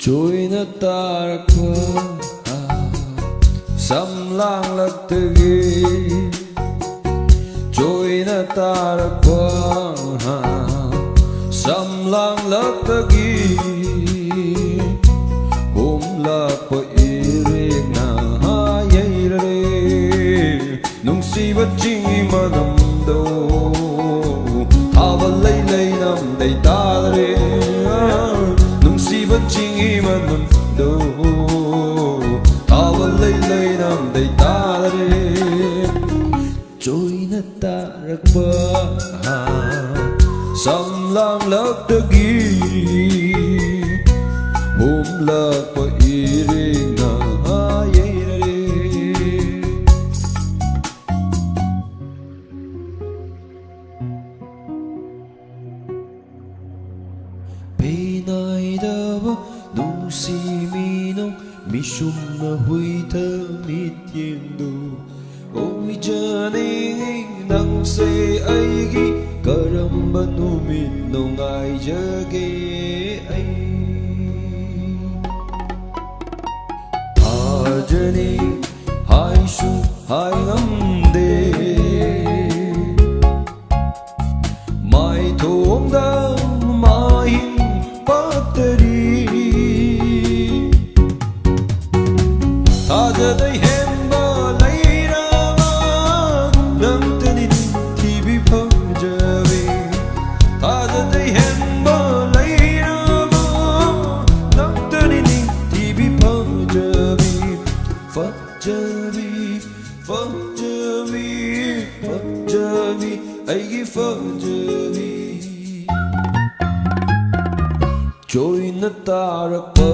Choina Tarakpa Samlanglaktagi Choina Tarakpa Samlanglaktagi Humlakpa irig na hayayrare Nungsiba chingi manamdo Havalaylay namday tadare Nungsiba chingi manamdo Havalaylay namday tadare Choina Tarakpa Samlanglaktagi Humlakpa irig na hayayrare Pinaydaba nungsiminong Mishum na huita nityendo Ôi janing nang say aigi Karamba numit nung ay jage ay Janing hai su hai ngamde Mai thom dam mai patri Tha day hem ba lai ra ma nam tanin thi bi pha jawe Tha day hem ba lai ra ma nam tanin thi bi pha jawe Fajavi, Fajavi, Fajavi, aigi Fajavi Choina Tarakpa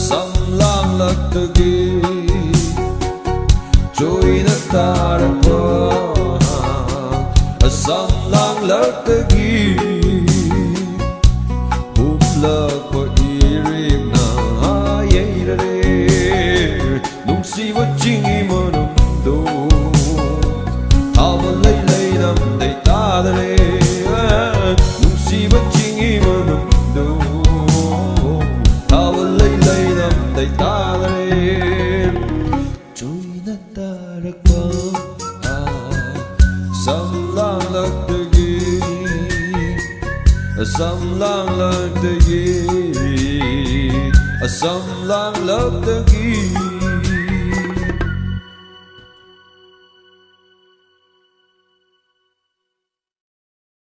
Samlanglaktagi Choina Tarakpa Samlanglaktagi Humlakpa irig na hayayrare Nungsiba chingi manamdo Havalaylay namday tadare Nungsiba chingi manamdo Havalaylay namday tadare Choina Tarakpa Samlanglaktagi Samlanglaktagi Samlanglaktagi